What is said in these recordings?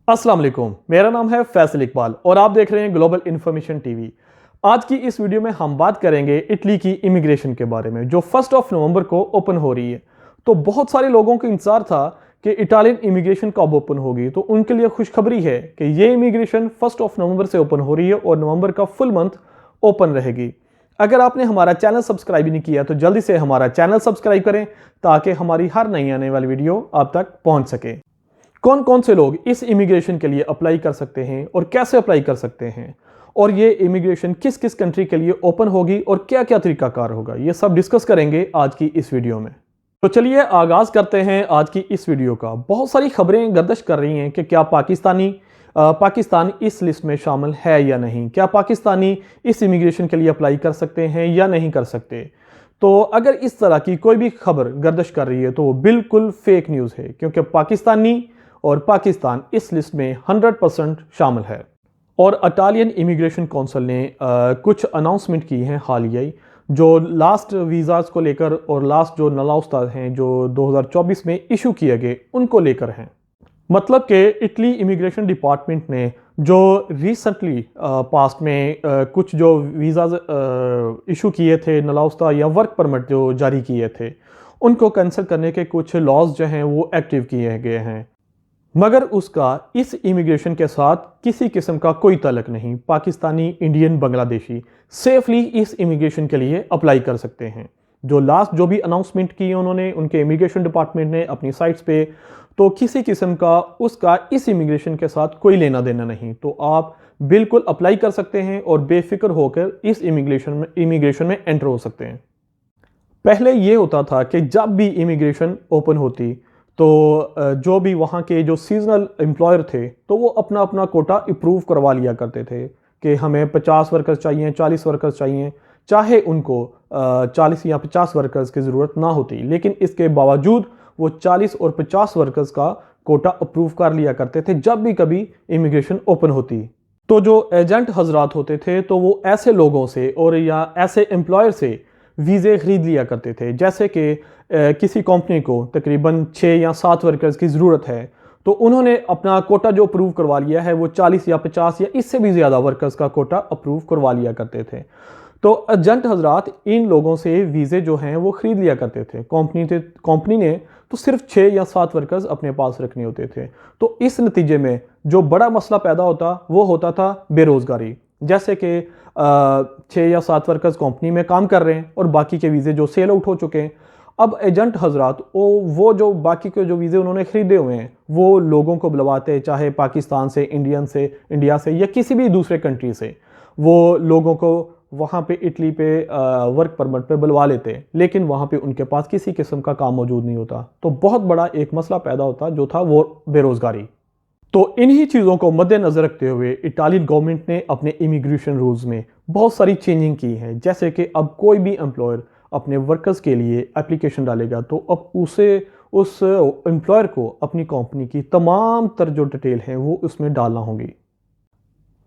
अस्सलाम वालेकुम, मेरा नाम है फैसल इकबाल और आप देख रहे हैं ग्लोबल इन्फॉर्मेशन टीवी। आज की इस वीडियो में हम बात करेंगे इटली की इमिग्रेशन के बारे में जो 1 नवंबर को ओपन हो रही है। तो बहुत सारे लोगों को इंतजार था कि इटालियन इमिग्रेशन कब ओपन होगी, तो उनके लिए खुशखबरी है कि ये इमिग्रेशन 1 नवंबर से ओपन हो रही है और नवंबर का फुल मंथ ओपन रहेगी। अगर आपने हमारा चैनल सब्सक्राइब नहीं किया तो जल्दी से हमारा चैनल सब्सक्राइब करें ताकि हमारी हर नई आने वाली वीडियो आप तक पहुंच सके। कौन कौन से लोग इस इमिग्रेशन के लिए अप्लाई कर सकते हैं और कैसे अप्लाई कर सकते हैं, और ये इमिग्रेशन किस किस कंट्री के लिए ओपन होगी और क्या क्या तरीकाकार होगा, ये सब डिस्कस करेंगे आज की इस वीडियो में। तो चलिए आगाज करते हैं आज की इस वीडियो का। बहुत सारी खबरें गर्दिश कर रही हैं कि क्या पाकिस्तान इस लिस्ट में शामिल है या नहीं, क्या पाकिस्तानी इस इमिग्रेशन के लिए अप्लाई कर सकते हैं या नहीं कर सकते। तो अगर इस तरह की कोई भी खबर गर्दिश कर रही है तो वो बिल्कुल फेक न्यूज़ है, क्योंकि पाकिस्तान इस लिस्ट में 100% शामिल है। और इटालियन इमिग्रेशन काउंसिल ने कुछ अनाउंसमेंट की हैं हालिया ही, जो लास्ट वीज़ाज को लेकर और लास्ट जो नलाउस्ता हैं जो 2024 में इशू किए गए उनको लेकर हैं। मतलब कि इटली इमिग्रेशन डिपार्टमेंट ने जो रिसेंटली पास्ट में कुछ जो वीज़ाज इशू किए थे, नलाउस्ता या वर्क परमिट जो जारी किए थे, उनको कैंसिल करने के कुछ लॉज जो हैं वो एक्टिव किए गए हैं, मगर उसका इस इमिग्रेशन के साथ किसी किस्म का कोई तल्लुक नहीं। पाकिस्तानी, इंडियन, बांग्लादेशी सेफली इस इमिग्रेशन के लिए अप्लाई कर सकते हैं। जो भी अनाउंसमेंट की उन्होंने उनके इमिग्रेशन डिपार्टमेंट ने अपनी साइट्स पे, तो किसी किस्म का उसका इस इमिग्रेशन के साथ कोई लेना देना नहीं। तो आप बिल्कुल अप्लाई कर सकते हैं और बेफिक्र होकर इस इमिग्रेशन में एंटर हो सकते हैं। पहले ये होता था कि जब भी इमिग्रेशन ओपन होती तो जो भी वहाँ के जो सीजनल एम्प्लॉयर थे तो वो अपना अपना कोटा अप्रूव करवा लिया करते थे कि हमें 50 वर्कर्स चाहिए, 40 वर्कर्स चाहिए, चाहे उनको 40 या 50 वर्कर्स की ज़रूरत ना होती, लेकिन इसके बावजूद वो 40 और 50 वर्कर्स का कोटा अप्रूव कर लिया करते थे जब भी कभी इमिग्रेशन ओपन होती। तो जो एजेंट हजरात होते थे तो वो ऐसे लोगों से और या ऐसे एम्प्लॉयर से वीज़े ख़रीद लिया करते थे, जैसे कि किसी कंपनी को तकरीबन 6 या 7 वर्कर्स की ज़रूरत है, तो उन्होंने अपना कोटा जो अप्रूव करवा लिया है वो 40 या 50 या इससे भी ज़्यादा वर्कर्स का कोटा अप्रूव करवा लिया करते थे। तो एजेंट हजरात इन लोगों से वीज़े जो हैं वो ख़रीद लिया करते थे। कंपनी ने तो सिर्फ 6 या 7 वर्कर्स अपने पास रखने होते थे। तो इस नतीजे में जो बड़ा मसला पैदा होता वो होता था बेरोज़गारी। जैसे कि 6 या 7 वर्कर्स कंपनी में काम कर रहे हैं और बाकी के वीज़े जो सेल आउट हो चुके हैं। अब एजेंट हजरात वो जो बाकी के जो वीज़े उन्होंने ख़रीदे हुए हैं वो लोगों को बुलवाते, चाहे पाकिस्तान से, इंडिया से या किसी भी दूसरे कंट्री से, वो लोगों को वहाँ पे इटली पे वर्क परमिट पे बुलवा लेते, लेकिन वहाँ पे उनके पास किसी किस्म का काम मौजूद नहीं होता। तो बहुत बड़ा एक मसला पैदा होता जो था वो बेरोज़गारी। तो इन्हीं चीज़ों को मद्देनज़र रखते हुए इटालियन गवर्नमेंट ने अपने इमिग्रेशन रूल्स में बहुत सारी चेंजिंग की है। जैसे कि अब कोई भी एम्प्लॉयर अपने वर्कर्स के लिए एप्लीकेशन डालेगा तो अब उस एम्प्लॉयर को अपनी कंपनी की तमाम तर जो डिटेल है वो उसमें डालना होगी,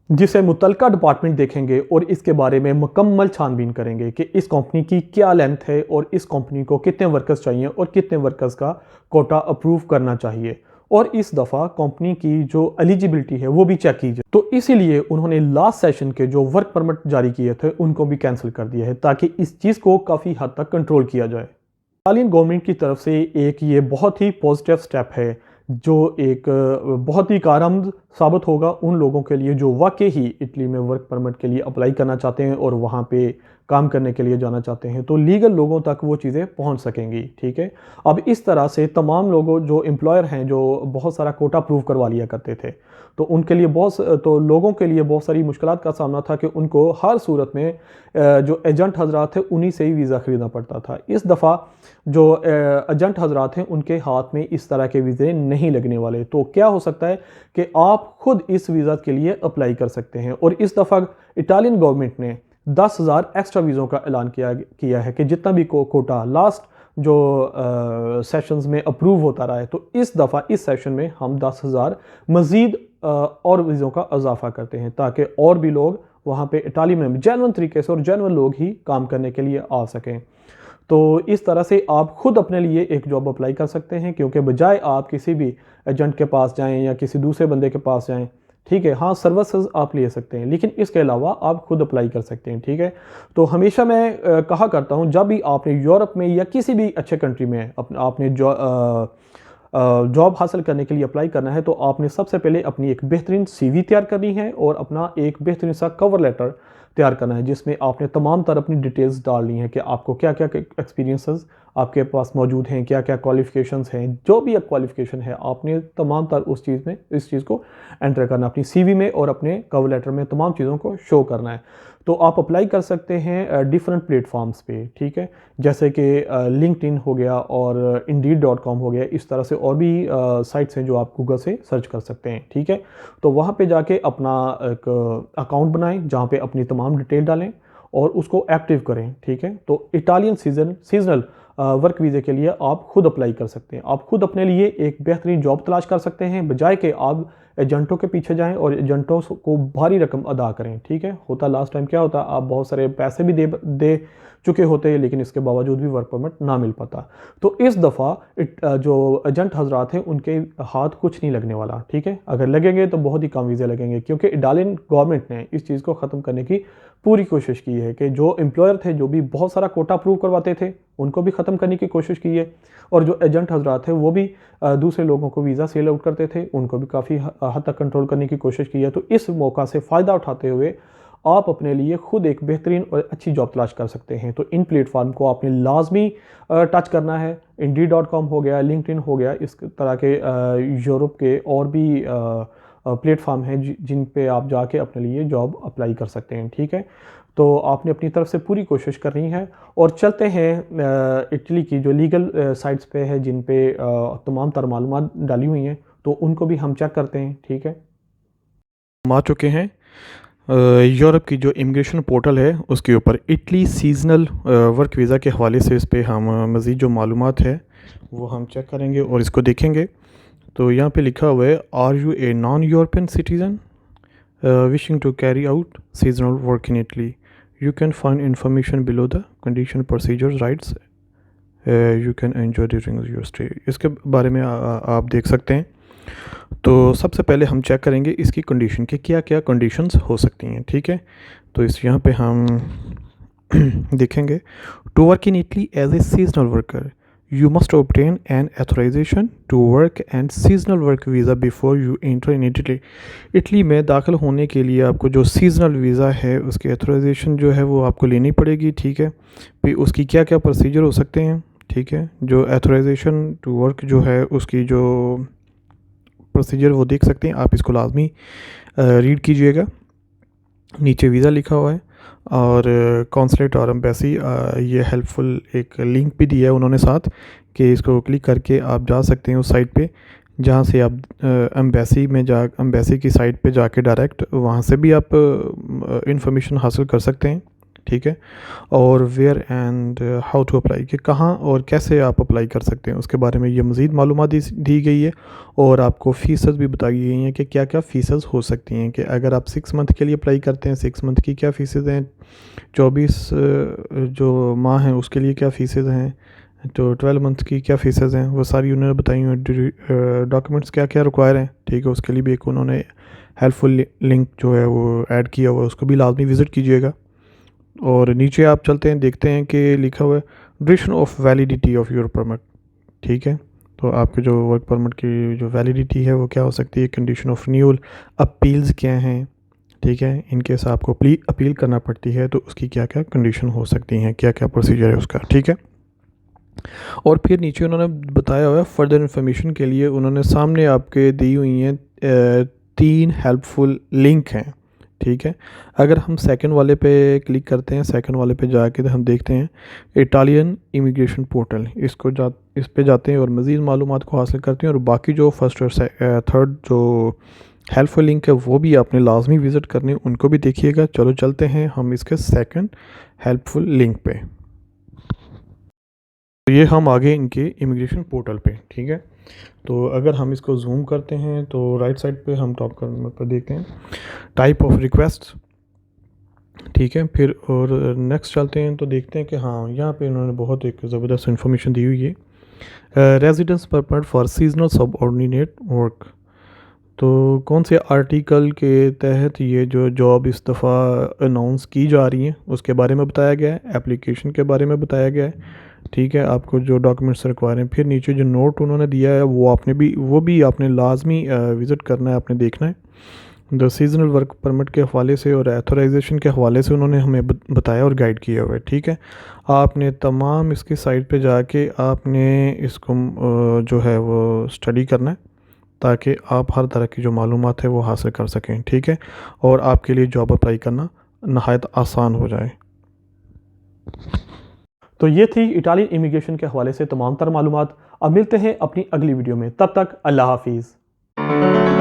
जिसे मुतलका डिपार्टमेंट देखेंगे और इसके बारे में मुकम्मल छानबीन करेंगे कि इस कंपनी की क्या लेंथ है और इस कंपनी को कितने वर्कर्स चाहिए और कितने वर्कर्स का कोटा अप्रूव करना चाहिए, और इस दफ़ा कंपनी की जो एलिजिबिलिटी है वो भी चेक की जाए। तो इसीलिए उन्होंने लास्ट सेशन के जो वर्क परमिट जारी किए थे उनको भी कैंसिल कर दिया है ताकि इस चीज़ को काफ़ी हद तक कंट्रोल किया जाए। इटालियन गवर्नमेंट की तरफ से एक ये बहुत ही पॉजिटिव स्टेप है जो एक बहुत ही कारआमद साबित होगा उन लोगों के लिए जो वाकई ही इटली में वर्क परमिट के लिए अप्लाई करना चाहते हैं और वहाँ पे काम करने के लिए जाना चाहते हैं। तो लीगल लोगों तक वो चीज़ें पहुँच सकेंगी। ठीक है, अब इस तरह से तमाम लोगों जो एम्प्लॉयर हैं जो बहुत सारा कोटा अप्रूव करवा लिया करते थे, तो लोगों के लिए बहुत सारी मुश्किलात का सामना था कि उनको हर सूरत में जो एजेंट हजरात थे उन्हीं से ही वीज़ा ख़रीदना पड़ता था। इस दफ़ा जो एजेंट हजरात हैं उनके हाथ में इस तरह के वीज़े नहीं लगने वाले। तो क्या हो सकता है कि आप खुद इस वीज़ा के लिए अप्लाई कर सकते हैं। और इस दफ़ा इटालियन गवर्नमेंट ने 10,000 एक्स्ट्रा वीज़ों का ऐलान किया है कि जितना भी कोटा लास्ट जो सेशंस में अप्रूव होता रहा है, तो इस दफ़ा इस सेशन में हम 10,000 मज़ीद और वीज़ों का इजाफा करते हैं ताकि और भी लोग वहाँ पे इटाली में जेन्युइन तरीके से और जेन्युइन लोग ही काम करने के लिए आ सकें। तो इस तरह से आप खुद अपने लिए एक जॉब अप्लाई कर सकते हैं, क्योंकि बजाय आप किसी भी एजेंट के पास जाएं या किसी दूसरे बंदे के पास जाएं, ठीक है। हाँ, सर्विसेज आप ले सकते हैं, लेकिन इसके अलावा आप खुद अप्लाई कर सकते हैं, ठीक है। तो हमेशा मैं कहा करता हूँ, जब भी आपने यूरोप में या किसी भी अच्छे कंट्री में आपने जॉब हासिल करने के लिए अप्लाई करना है, तो आपने सबसे पहले अपनी एक बेहतरीन सीवी तैयार करनी है और अपना एक बेहतरीन सा कवर लेटर तैयार करना है, जिसमें आपने तमाम तरह अपनी डिटेल्स डालनी है कि आपको क्या क्या एक्सपीरियंसेस आपके पास मौजूद हैं, क्या क्या क्वालिफिकेशंस हैं। जो भी क्वालिफिकेशन है आपने तमाम तरह उस चीज़ में इस चीज़ को एंटर करना अपनी सीवी में और अपने कवर लेटर में तमाम चीज़ों को शो करना है। तो आप अप्लाई कर सकते हैं डिफरेंट प्लेटफॉर्म्स पे, ठीक है, जैसे कि लिंक्डइन हो गया और indeed.com हो गया। इस तरह से और भी साइट्स हैं जो आप गूगल से सर्च कर सकते हैं, ठीक है। तो वहाँ पे जाके अपना एक अकाउंट बनाएं जहाँ पे अपनी तमाम डिटेल डालें और उसको एक्टिव करें, ठीक है। तो इटालियन सीजनल वर्क वीज़े के लिए आप खुद अप्लाई कर सकते हैं। आप खुद अपने लिए एक बेहतरीन जॉब तलाश कर सकते हैं, बजाय कि आप एजेंटों के पीछे जाएं और एजेंटों को भारी रकम अदा करें, ठीक है। होता लास्ट टाइम क्या होता, आप बहुत सारे पैसे भी दे चुके होते हैं, लेकिन इसके बावजूद भी वर्क परमिट ना मिल पाता। तो इस दफ़ा जो एजेंट हजरात हैं उनके हाथ कुछ नहीं लगने वाला, ठीक है। अगर लगेंगे तो बहुत ही कम वीज़े लगेंगे, क्योंकि इटालियन गवर्नमेंट ने इस चीज़ को ख़त्म करने की पूरी कोशिश की है कि जो एम्प्लॉयर थे जो भी बहुत सारा कोटा अप्रूव करवाते थे उनको भी ख़त्म करने की कोशिश की है, और जो एजेंट हजरात थे वो भी दूसरे लोगों को वीज़ा सेल आउट करते थे, उनको भी काफ़ी हद तक कंट्रोल करने की कोशिश की है। तो इस मौका से फ़ायदा उठाते हुए आप अपने लिए खुद एक बेहतरीन और अच्छी जॉब तलाश कर सकते हैं। तो इन प्लेटफॉर्म को आपने लाजमी टच करना है। indeed.com हो गया, लिंक्डइन हो गया, इस तरह के यूरोप के और भी प्लेटफॉर्म हैं जिन पे आप जाके अपने लिए जॉब अप्लाई कर सकते हैं, ठीक है। तो आपने अपनी तरफ से पूरी कोशिश करनी है। और चलते हैं इटली की जो लीगल साइट्स पे है जिन पे तमाम तर मालूमात डाली हुई हैं, तो उनको भी हम चेक करते हैं, ठीक है। हम आ चुके हैं यूरोप की जो इमिग्रेशन पोर्टल है उसके ऊपर। इटली सीजनल वर्क वीज़ा के हवाले से इस पर हम मज़ीद जो मालूमात है वो हम चेक करेंगे और इसको देखेंगे। तो यहाँ पे लिखा हुआ है, are you a non European citizen wishing to carry out seasonal work in Italy, you can find information below the condition procedure rights you can enjoy during your stay. इसके बारे में आप देख सकते हैं। तो सबसे पहले हम चेक करेंगे इसकी कंडीशन के क्या क्या कंडीशंस हो सकती हैं, ठीक है। तो इस यहाँ पे हम देखेंगे, to work in Italy as a seasonal worker you must obtain an authorization to work and seasonal work visa before you enter in Italy। Italy में दाखिल होने के लिए आपको जो सीजनल वीज़ा है उसकी अथोराइजेशन जो है वो आपको लेनी पड़ेगी, ठीक है। फिर उसकी क्या क्या प्रोसीजर हो सकते हैं, ठीक है। जो अथोराइजेशन टू वर्क जो है उसकी जो प्रोसीजर वो देख सकते हैं आप, इसको लाजमी रीड कीजिएगा। नीचे वीज़ा लिखा हुआ है और कॉन्सुलेट और एम्बेसी ये हेल्पफुल एक लिंक भी दिया है उन्होंने साथ, कि इसको क्लिक करके आप जा सकते हैं उस साइट पे, जहाँ से आप एम्बेसी की साइट पे जाके डायरेक्ट वहाँ से भी आप इंफॉर्मेशन हासिल कर सकते हैं, ठीक है। और where and how to apply, कि कहाँ और कैसे आप अप्लाई कर सकते हैं उसके बारे में ये मज़ीद मालूमात दी गई है। और आपको फ़ीसद भी बताई गई हैं कि क्या क्या फ़ीसद हो सकती हैं, कि अगर आप 6 मंथ के लिए अप्लाई करते हैं 6 मंथ की क्या फ़ीसद हैं, 24 जो माह हैं उसके लिए क्या फ़ीसद हैं, तो 12 मंथ की क्या फ़ीसद हैं, वो सारी उन्होंने बताई हुई। डॉक्यूमेंट्स क्या क्या रिक्वायर हैं, ठीक है, उसके लिए भी एक उन्होंने हेल्पफुल लिंक जो है वो ऐड किया हुआ है, उसको भी लाजमी विज़िट कीजिएगा। और नीचे आप चलते हैं, देखते हैं कि लिखा हुआ है duration of validity of your permit, ठीक है। तो आपके जो वर्क परमिट की जो वैलिडिटी है वो क्या हो सकती है, कंडीशन ऑफ रिन्यूअल, अपील्स क्या हैं, ठीक है। इनकेस आपको अपील करना पड़ती है तो उसकी क्या क्या कंडीशन हो सकती हैं, क्या क्या प्रोसीजर है उसका, ठीक है। और फिर नीचे उन्होंने बताया हुआ है फर्दर इन्फॉर्मेशन के लिए उन्होंने सामने आपके दी हुई हैं 3 हेल्पफुल लिंक हैं, ठीक है। अगर हम सेकंड वाले पे क्लिक करते हैं, सेकंड वाले पे जाके तो हम देखते हैं इटालियन इमिग्रेशन पोर्टल, इस पे जाते हैं और मज़ीद मालूमात को हासिल करते हैं। और बाकी जो फर्स्ट और थर्ड जो हेल्पफुल लिंक है वो भी आपने लाजमी विज़िट करने, उनको भी देखिएगा। चलो चलते हैं हम इसके सेकंड हेल्पफुल लिंक पे। तो ये हम आगे इनके इमिग्रेशन पोर्टल पे, ठीक है। तो अगर हम इसको जूम करते हैं तो राइट साइड पे हम टॉप कॉर्नर पर देखते हैं टाइप ऑफ रिक्वेस्ट। ठीक है, फिर और नेक्स्ट चलते हैं तो देखते हैं कि हाँ यहाँ पे इन्होंने बहुत एक ज़बरदस्त इन्फॉर्मेशन दी हुई है। Residence permit for seasonal subordinate work, तो कौन से आर्टिकल के तहत ये जो जॉब इस दफ़ा अनाउंस की जा रही हैं उसके बारे में बताया गया है, एप्लीकेशन के बारे में बताया गया है। ठीक है, आपको जो डॉक्यूमेंट्स रिक्वायर हैं, फिर नीचे जो नोट उन्होंने दिया है वो भी आपने लाजमी विज़िट करना है, आपने देखना है। द सीजनल वर्क परमिट के हवाले से और एथोराइजेशन के हवाले से उन्होंने हमें बताया और गाइड किया हुआ है। ठीक है, आपने तमाम इसकी साइट पे जाके आपने इसको जो है वो स्टडी करना है ताकि आप हर तरह की जो मालूमात है वो हासिल कर सकें। ठीक है, और आपके लिए जॉब अप्लाई करना नहायत आसान हो जाए। तो ये थी इटालियन इमिग्रेशन के हवाले से तमाम तर मालूमात। अब मिलते हैं अपनी अगली वीडियो में, तब तक अल्लाह हाफिज़।